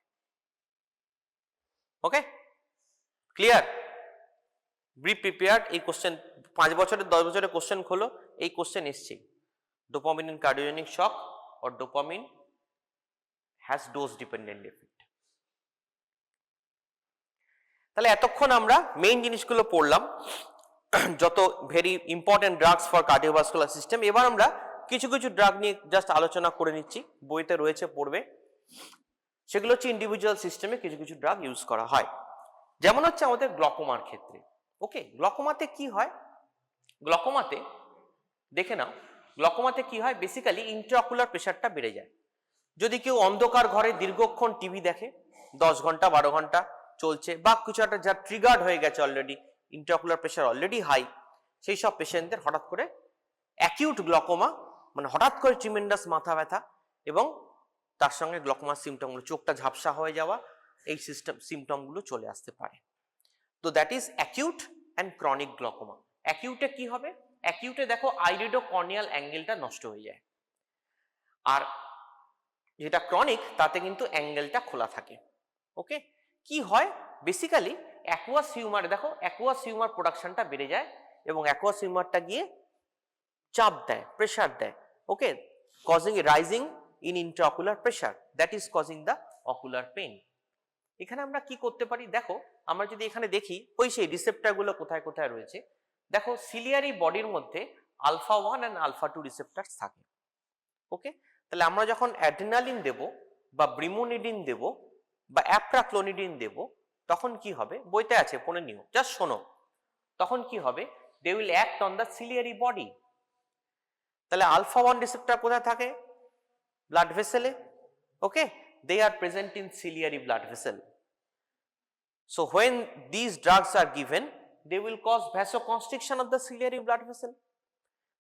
Okay, clear? Be prepared. এই question 5 বছরের 10 বছরের question খোলো, এই question এসছে। Dopamine in cardiogenic shock or dopamine has dose dependent effect. তাহলে এতক্ষণ আমরা main জিনিসগুলো পড়লাম, যত very important drugs for cardiovascular system. এবার আমরা কিছু কিছু ড্রাগ নিয়ে জাস্ট আলোচনা করে নিচ্ছি, বইতে রয়েছে, পড়বে। সেগুলো হচ্ছে ইন্ডিভিজুয়াল সিস্টেমে কিছু কিছু ড্রাগ ইউজ করা হয়, যেমন হচ্ছে আমাদের গ্লকোমার ক্ষেত্রে। ওকে, গ্লকোমাতে কি হয়? গ্লকোমাতে দেখে নাও, গ্লকোমাতে কি হয়? বেসিক্যালি ইন্ট্রাঅকুলার প্রেশারটা বেড়ে যায়। যদি কেউ অন্ধকার ঘরে দীর্ঘক্ষণ টিভি দেখে, 10 ঘন্টা 12 ঘন্টা চলছে, বা কিছু একটা যা ট্রিগার্ড হয়ে গেছে already, intraocular pressure already high, সেই সব পেশেন্টদের হঠাৎ করে অ্যাকিউট গ্লকোমা, মানে হঠাৎ করে ট্রিমেন্ডাস মাথা ব্যথা এবং তার সঙ্গে গ্লকোমার সিমটমগুলো, চোখটা ঝাপসা হয়ে যাওয়া, এই সিমটমগুলো চলে আসতে পারে। তো that is acute and chronic glaucoma. অ্যাকিউটে কি হবে? অ্যাকিউটে দেখো আইরিডো কর্নিয়াল অ্যাঙ্গেলটা নষ্ট হয়ে যায়, আর যেটা ক্রনিক তাতে কিন্তু অ্যাঙ্গেলটা খোলা থাকে। ওকে, কি হয়? বেসিক্যালি অ্যাকুয়াস হিউমার, দেখো অ্যাকুয়াস হিউমার প্রোডাকশনটা বেড়ে যায় এবং অ্যাকুয়াস হিউমারটা গিয়ে চাপ দেয়, প্রেশার দেয়। Okay, causing rising in intraocular pressure, that is causing the ocular pain. এখানে আমরা কি করতে পারি? দেখো আমরা যদি এখানে দেখি, ওই সেই রিসেপ্টরগুলো কোথায় কোথায় রয়েছে। দেখো সিলিয়ারি বডির মধ্যে আলফা 1 এন্ড আলফা 2 রিসেপ্টরস থাকে। ওকে, তাহলে আমরা যখন অ্যাড্রিনালিন দেব বা ব্রিমোনিডিন দেব বা অ্যাপ্রাক্লোনিডিন দেব, তখন কি হবে? বইতে আছে, পড়ে নিও, জাস্ট শোনো। তখন কি হবে? They will act on the ciliary body. তাহলে আলফা 1 রিসেপ্টর কোথায় থাকে? ব্লাড ভেসেলে। Okay, they are present in ciliary blood vessel. So when these drugs are given, they will cause vasoconstriction of the ciliary blood vessel.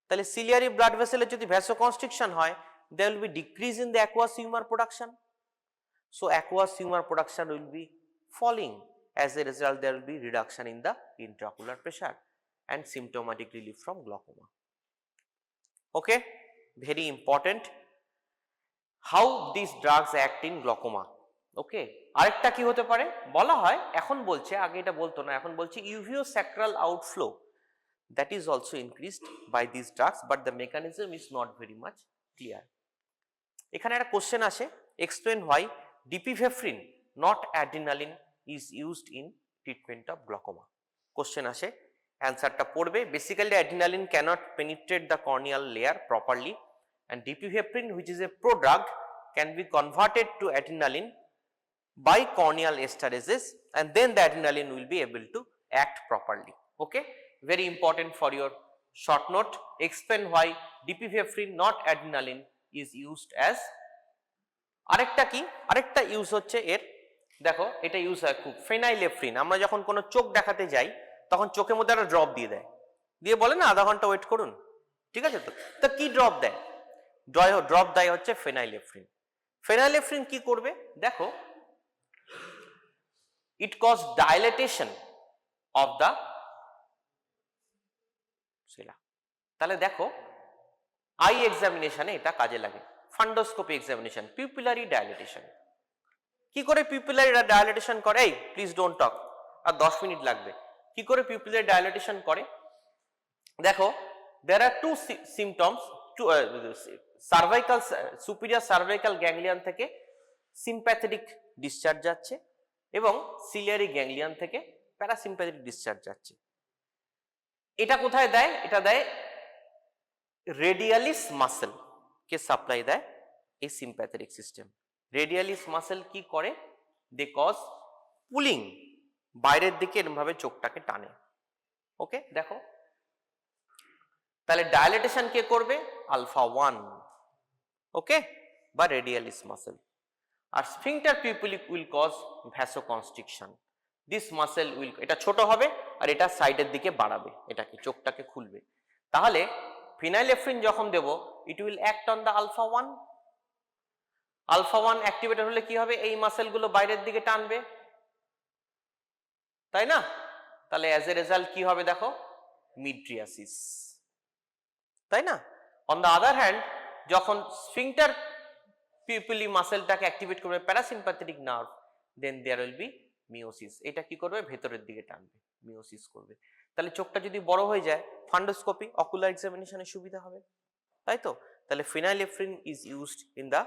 তাহলে ciliary blood vessel যদি vasoconstriction হয়, there will be decrease in the aqueous humor production. So aqueous humor production will be falling. As a result, there will be reduction in the intraocular pressure and symptomatic relief from glaucoma. Okay, very important. How these drugs act in glaucoma. ওকে, আরেকটা কি হতে পারে বলা হয়, এখন বলছে, আগে এটা বলতো না, এখন বলছে uveosacral outflow, that is also increased by these drugs, but the mechanism is not very much clear. এখানে একটা কোশ্চেন আসে, explain why dipivefrin not adrenaline is used in treatment of glaucoma. Question আসে, অ্যান্সারটা পড়বে। Basically adrenaline cannot penetrate the corneal layer properly, and dipivefrin, which is a prodrug, can be converted to adrenaline by corneal esterases, and then the adrenaline will be able to act properly. Okay, very important for your short note. Explain why dipivefrin not adrenaline is used as. আরেকটা কি? আরেকটা use হচ্ছে এর, দেখো এটা use হয় খুব, phenylephrine. আমরা যখন কোনো চোখ দেখাতে যাই তখন চোখের মধ্যে একটা ড্রপ দিয়ে দেয়, দিয়ে বলে না আধা ঘন্টা ওয়েট করুন, ঠিক আছে? তো কি ড্রপ দেয়? ড্রপ দেয় হচ্ছে ফেনাইলেফ্রিন। ফেনাইলেফ্রিন কি করবে? দেখো, it cause dilatation of the cella. তাহলে দেখো আই এক্সামিনেশনে এটা কাজে লাগে, ফান্ডোস্কোপি এক্সামিনেশন, পিউপিলারি ডাইলেটেশন। কি করে পিউপিলারি ডাইলেটেশন করে? এই প্লিজ ডোন্ট টক, আর 10 মিনিট লাগবে। কি করে পিউপিলের ডায়ালেটেশন করে? দেখো, there are two symptoms, cervical superior cervical ganglion থেকে সিম্প্যাথেটিক ডিসচার্জ যাচ্ছে এবং সিলিয়ারি গ্যাংলিয়ন থেকে প্যারাসিম্প্যাথেটিক ডিসচার্জ যাচ্ছে। এটা কোথায় দেয়? এটা দেয় রেডিয়ালিস মাসেল কে সাপ্লাই দেয় এই সিম্প্যাথেটিক সিস্টেম। রেডিয়ালিস মাসেল কি করে? দে কজ পুলিং, বাইরের দিকে এরকম ভাবে চোখটাকে টানে। ওকে, দেখো তাহলে ডায়ালেটেশন কে করবে? আলফা 1, ওকে, বা রেডিয়ালিস মাসেল। আর sphincter pupil will cause vasoconstriction. This muscle will, এটা ছোট হবে আর এটা সাইডের দিকে বাড়াবে, এটাকে চোখটাকে খুলবে। তাহলে ফিনাইলেফ্রিন যখন দেব, it will act on the alpha 1। Alpha 1 activated হলে কি হবে? এই মাসেলগুলো বাইরের দিকে টানবে, তাই না? তাহলে অ্যাজ এ রেজাল্ট কি হবে দেখো? মিড্রিয়াসিস, তাই না? অন দ্য আদার হ্যান্ড, যখন স্ফিংটার পিউপিলি মাসেলটাকে অ্যাক্টিভেট করবে parasympathetic nerve, then there will be miosis. এটা কি করবে? ভেতরের দিকে টানবে, মিওসিস করবে। তাহলে চোখটা যদি বড় হয়ে যায়, ফান্ডোস্কোপি, অকুলার এক্সামিনেশনের সুবিধা হবে, তাই তো? তাহলে phenylephrine is used in the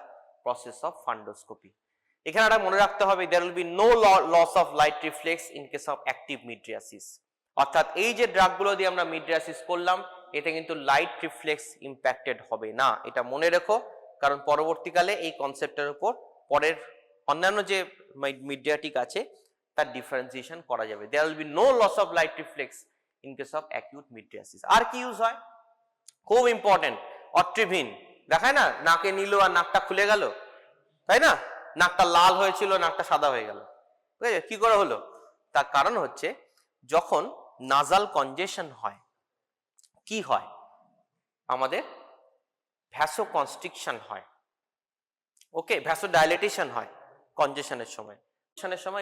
process of fundoscopy. এখানে একটা মনে রাখতে হবে, there will be no loss of light reflex in case of active mydriasis. অর্থাৎ এই যে ড্রাগগুলো দিয়ে আমরা মিড্রিয়াসিস করলাম, এতে কিন্তু লাইট রিফ্লেক্স ইম্প্যাক্টেড হবে না, এটা মনে রেখো। কারণ পরবর্তীকালে এই কনসেপ্টের উপর পরের অন্যান্য যে মিডিয়াটিক আছে তার ডিফারেন্সিয়েশন করা যাবে। There will be no loss of light reflex in case of acute mydriasis. আর কি ইউজ হয়? খুব ইম্পর্টেন্ট, অট্রিভিন। দেখায় না, নাকে নিল আর নাকটা খুলে গেল, তাই না? নাকটা লাল হয়েছিল, নাকটা সাদা হয়ে গেল, কি করে হলো? তার কারণ হচ্ছে যখন নাজাল কনজেশন হয়, কি হয়? আমাদের ভ্যাসোকনস্ট্রিকশন হয়, ওকে, ভ্যাসোডাইলেটেশন হয় কনজেশনের সময়।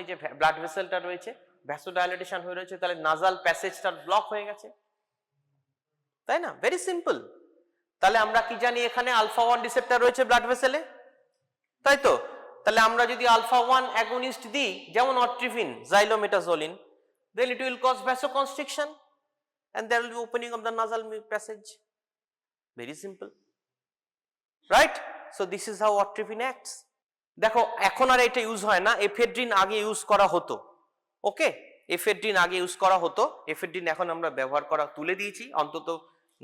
যে ব্লাড ভেসেলটা রয়েছে ভ্যাসোডাইলেটেশন হয়ে রয়েছে, তাহলে নাজাল প্যাসেজটা ব্লক হয়ে গেছে, তাই না? Very simple. তাহলে আমরা কি জানি? এখানে আলফা 1 রিসেপ্টর রয়েছে ব্লাড ভেসেলে, তাই তো? তাহলে আমরা যদি আলফা 1 অ্যাগনিস্ট দিই, যেমন অট্রিভিন, xylometazoline, then it will cause vasoconstriction and there will be opening of the nasal passage. Very simple, right? So this is how অট্রিভিন acts. দেখো, এখন আর এটা ইউজ হয় না, এফেড্রিন আগে ইউজ করা হতো, ওকে, এফেড্রিন আগে ইউজ করা হতো। এফেড্রিন এখন আমরা ব্যবহার করা তুলে দিয়েছি, অন্তত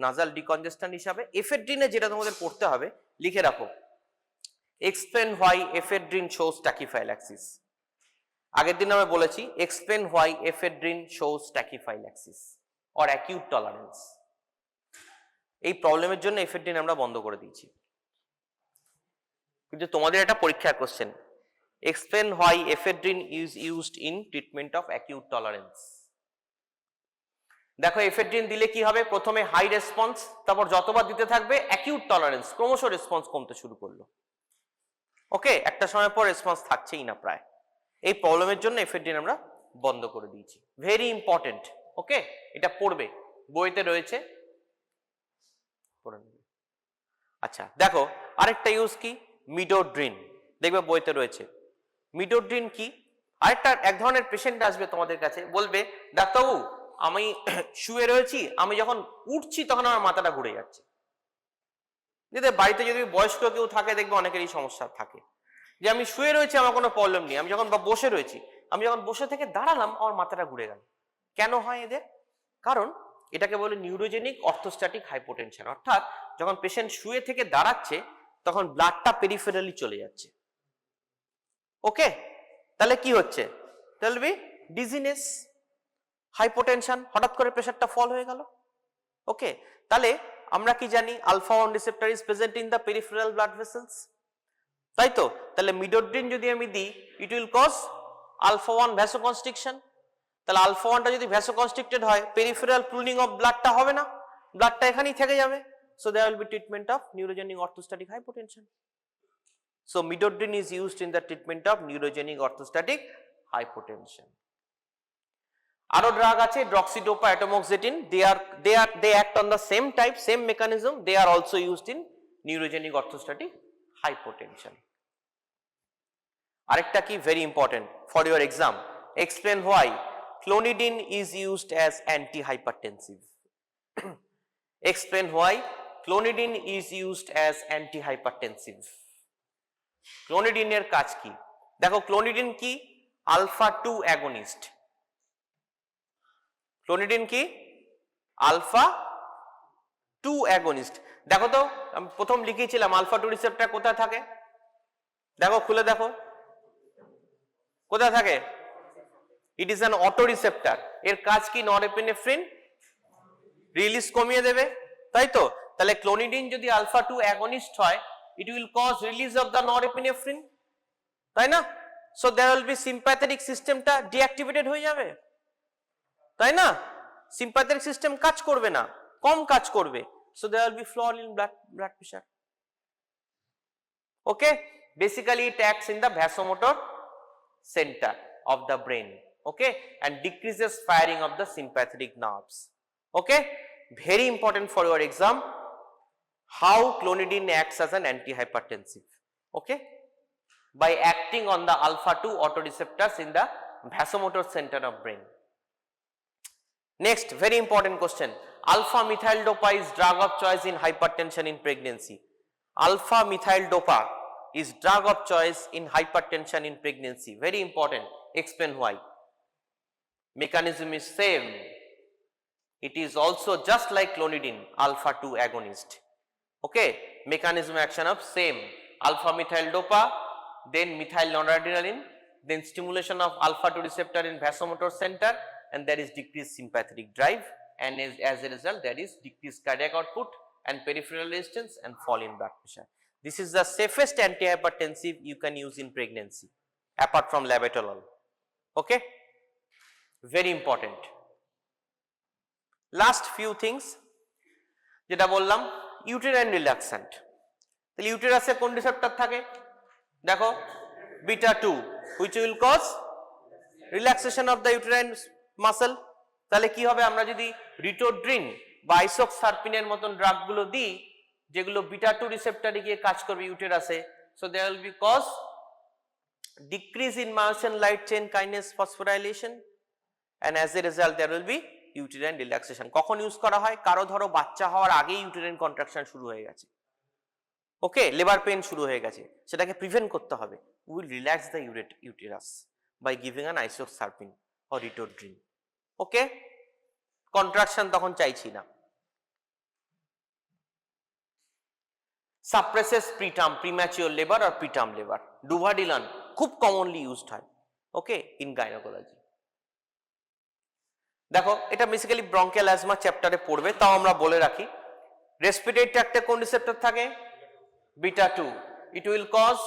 নাজাল ডিকনজেস্ট্যান্ট হিসাবে। এফেড্রিনে যেটা তোমাদের পড়তে হবে, লিখে রাখো, explain why ephedrine shows tachyphylaxis. আগের দিন আমি বলেছি, explain why ephedrine shows tachyphylaxis or acute tolerance. এই প্রবলেমের জন্য এফেড্রিন আমরা বন্ধ করে দিয়েছি। কিন্তু তোমাদের একটা পরীক্ষার question, explain why ephedrine is used in treatment of acute tolerance. দেখো, এফেড্রিন দিলে কি হবে? প্রথমে হাই রেসপন্স, তারপর যতবার দিতে থাকবে অ্যাকিউট টলারেন্স, ক্রমশ রেসপন্স কমতে শুরু করলো, ওকে, একটা সময় পর রেসপন্স থাকছেই না প্রায়। এই প্রবলেমের জন্য এফেড্রিন আমরা বন্ধ করে দিয়েছি। ভেরি ইম্পর্টেন্ট, ওকে, এটা পড়বে, বইতে রয়েছে, পড়ে নেবে। আচ্ছা, দেখো আরেকটা ইউজ কি? মিডোড্রিন, দেখবে বইতে রয়েছে। মিডোড্রিন কি? আরেকটা, এক ধরনের পেশেন্ট আসবে তোমাদের কাছে, বলবে ডাক্তারবাবু আমি শুয়ে রয়েছি, আমি যখন উঠছি তখন আমার মাথাটা ঘুরে যাচ্ছে। যদি বাড়িতে যদি বয়স্ক কেউ থাকে, দেখবে অনেকেরই সমস্যা থাকে, যে আমি শুয়ে রয়েছি আমার কোনো প্রবলেম নেই, আমি যখন বসে রয়েছি, আমি যখন বসে থেকে দাঁড়ালাম আমার মাথাটা ঘুরে গেল। কেন হয় এদের? কারণ এটাকে বলে নিউরোজেনিক অর্থোস্ট্যাটিক হাইপোটেনশন। অর্থাৎ যখন পেশেন্ট শুয়ে থেকে দাঁড়াচ্ছে তখন ব্লাডটা পেরিফেরালি চলে যাচ্ছে, ওকে। তাহলে কি হচ্ছে? তাহলে বি ডিজিনেস, হাইপোটেনশন, হঠাৎ করে প্রেসারটা ফল হয়ে গেল, ওকে। তাহলে আমরা কি জানি? Alpha 1 receptor is present in the peripheral blood vessels, তাই তো? তাহলে মিডোড্রিন যদি আমি দিই, it will cause alpha 1 vasoconstriction. তাহলে আলফা 1টা যদি ভ্যাসোকনস্ট্রিক্টেড হয়, পেরিফেরাল পুলিং অফ ব্লাডটা হবে না, ব্লাডটা এখানেই থেকে যাবে। So there will be treatment of neurogenic orthostatic hypotension. So midodrine is used in the treatment of neurogenic orthostatic hypotension. আরো ড্রাগ আছে, ড্রক্সিডোপা, অ্যাটোমোক্সেটিন, they act on the same type, same mechanism. They are also used in neurogenic orthostatic hypotension. আরেকটা কি? very important for your exam, explain why clonidine is used as antihypertensive. Explain why clonidine is used as antihypertensive. Clonidine এর কাজ কি? দেখো clonidine কি? alpha 2 agonist. Clonidine কি? alpha 2 agonist. দেখো তো আমি প্রথম লিখেছিলাম alpha 2 রিসেপ্টর কোথায় থাকে? দেখো খুলে দেখো কোথায় থাকে? It is an autoreceptor. এর কাজ কি? নরএপিনেফ্রিন রিলিজ কমিয়ে দেবে, তাই তো? তাহলে ক্লোনিডিন যদি আলফা 2 অ্যাগনিস্ট হয়, it will cause release of the norepinephrine, তাই না? So there will be sympathetic systemটা deactivated হয়ে যাবে, তাই না? sympathetic system কাজ করবে না, কম কাজ করবে, so there will be fall in blood pressure. Okay, basically it acts in the vasomotor center of the brain, okay, and decreases firing of the sympathetic nerves. Okay, very important for your exam, how clonidine acts as an antihypertensive, okay, by acting on the alpha 2 autoreceptors in the vasomotor center of brain. Next, very important question, alpha methyl dopa is drug of choice in hypertension in pregnancy. Alpha methyl dopa is drug of choice in hypertension in pregnancy. Very important. Explain why. Mechanism is same. It is also just like clonidine, alpha 2 agonist. Okay, mechanism action of same. Alpha methyl dopa, then methyl noradrenaline, then stimulation of alpha 2 receptor in vasomotor center, and there is decreased sympathetic drive, and as a result there is decreased cardiac output and peripheral resistance and fall in blood pressure. This is the safest antihypertensive you can use in pregnancy apart from labetalol. Okay, very important. Last few things যেটা বললাম, uterine relaxant. তাহলে ইউটেরাসে কোন receptor থাকে? দেখো beta 2, which will cause relaxation of the uterine muscle. তাহলে কি হবে? আমরা যদি রিটোড্রিন বা আইসোক্সারপিনের মতন ড্রাগ গুলো দিই, যেগুলো বিটা 2 রিসেপ্টরে গিয়ে কাজ করবে ইউটেরাসে, so there will be cause decrease in myosin light chain kinase phosphorylation, and as a result there will be uterine relaxation. কখন ইউজ করা হয়? কারো ধরো বাচ্চা হওয়ার আগেই ইউটেরাইন কন্ট্রাকশন শুরু হয়ে গেছে, ওকে, লেবার পেইন শুরু হয়ে গেছে, সেটাকে প্রিভেন্ট করতে হবে। We will relax the uterus by giving an isoxsuprine or ritodrine, okay, contraction তখন চাইছি না। সাপ্রেসেস প্রিটার্ম, প্রিম্যাচিওর লেবার আর প্রিটার্ম লেবার। ডুভাডিলান খুব কমনলি ইউজড হয়, ওকে, ইন গাইনোকোলজি। দেখো এটা বেসিক্যালি ব্রঙ্কিয়াল অ্যাজমা চ্যাপ্টারে পড়বে, তাও আমরা বলে রাখি। রেসপিরেটরি ট্র্যাক্টে কোন রিসেপ্টর থাকে? Beta 2. It will cause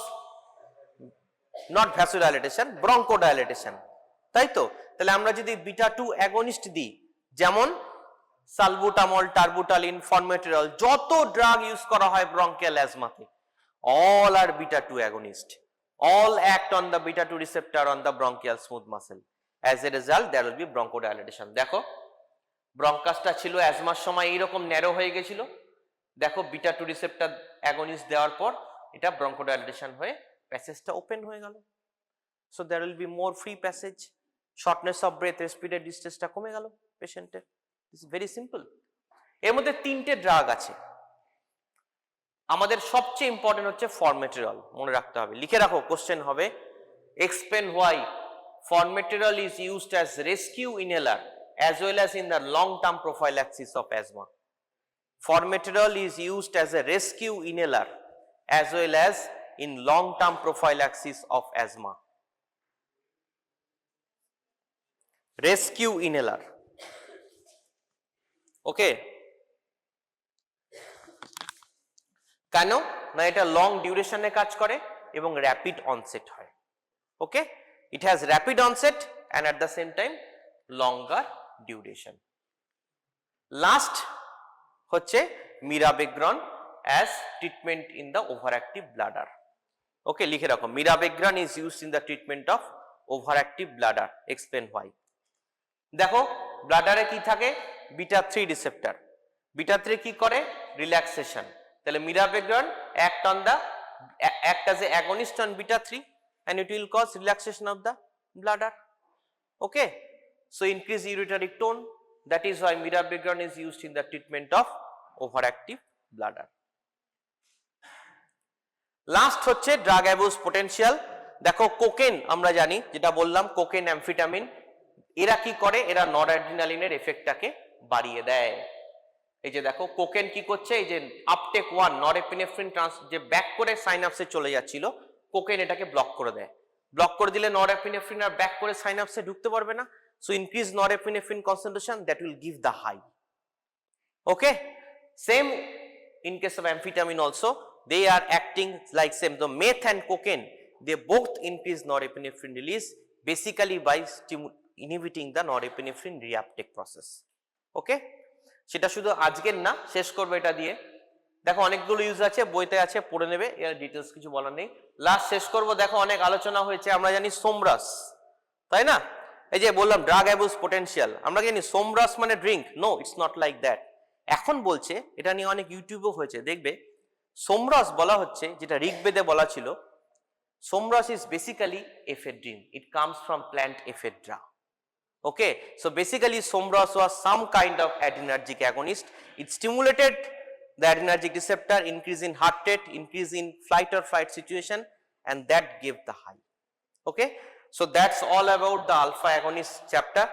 not vasodilatation, bronchodilation, তাই তো? তাহলে আমরা যদি বিটা 2 অ্যাগনিস্ট দিই, যেমন সালবুটামল, টার্বুটালিন, ফরমেটেরল, যত ড্রাগ ইউজ করা হয় bronchial অ্যাজমাতে, all are beta 2 agonist, all act on the beta 2 receptor on the bronchial smooth muscle. As a result there will be bronchodilation. দেখো ব্রঙ্কাসটা ছিল অ্যাজমার সময় এইরকম ন্যারো হয়ে গেছিল, দেখো বিটা 2 রিসেপ্টর অ্যাগনিস্ট দেওয়ার পর এটা ব্রঙ্কোডাইলেশন হয়ে প্যাসেজটা ওপেন হয়ে গেল, so there will be more free passage, shortness of breath, respiratory ডিস্ট্রেসটা কমে গেল পেশেন্টের। This is very simple. এর মধ্যে তিনটে ড্রাগ আছে, আমাদের সবচেয়ে ইম্পর্টেন্ট হচ্ছে ফরমেটেরল, মনে রাখতে হবে, লিখে রাখো, কোশ্চেন হবে। Explain why formoterol is used as rescue inhaler as well as in the long term prophylaxis of asthma. Formoterol is used as a rescue inhaler as well as in long term prophylaxis of asthma. Rescue inhaler, okay, কেন না এটা long ডিউরেশনে কাজ করে এবং rapid onset হয়, okay, it has rapid onset and at the same time longer duration. Last হচ্ছে মিরাবেগ্রন as treatment in the overactive bladder, okay, লিখে রাখো, মিরাবেগ্রন is used in the treatment of overactive bladder. Explain why. দেখো ব্লাডারে কি থাকে? Beta 3 receptor, beta 3 কি করে? Relaxation, তাহলে মিরাবেগ্রন act as a agonist on beta 3 and it will cause relaxation of the bladder, okay. So increase ureteric tone, that is why mirabegron is used in the treatment of overactive bladder. Last হচ্ছে drug abuse potential. দেখো cocaine আমরা জানি, যেটা বললাম cocaine amphetamine, এরা কি করে, এরা নরঅ্যাড্রিনালিনের এফেক্টটাকে বাড়িয়ে দেয়। এই যে দেখো কোকেন কি করছে, এই যে আপটেক 1 নরএপিনেফ্রিন যে ব্যাক করে সাইনাপসে চলে যাচ্ছিল, কোকেন এটাকে ব্লক করে দেয়। ব্লক করে দিলে নরএপিনেফ্রিন আর ব্যাক করে সাইনাপসে ঢুকতে পারবে না। So increase norepinephrine concentration, that will give the high. Okay, same in case of amphetamine also, they are acting like same. The meth and cocaine, they both increase norepinephrine release basically by inhibiting the norepinephrine reuptake process. Okay, সেটা শুধু আজকের না, শেষ করবে এটা দিয়ে। দেখো অনেকগুলো ইউজ আছে, বইতে আছে, পড়ে নেবে, এর ডিটেলস কিছু বলার নেই। লাস্ট শেষ করব, দেখো অনেক আলোচনা হয়েছে, আমরা জানি সোমরাস, তাই না? এই যে বললাম ড্রাগ অ্যাবিউজ পোটেনশিয়াল, আমরা জানি সোমরাস মানে drink, no it's not like that. এখন বলছে, এটা নিয়ে অনেক ইউটিউবেও হয়েছে, দেখবে সোমরাস বলা হচ্ছে, যেটা ঋগ্বেদে বলা ছিল, সোমরাস is basically ephedrine, it comes from plant ephedra. Okay, so basically somras was some kind of adrenergic agonist. It stimulated the adrenergic receptor, increase in heart rate, increase in flight or fight situation, and that gave the high. Okay, so that's all about the alpha agonist chapter.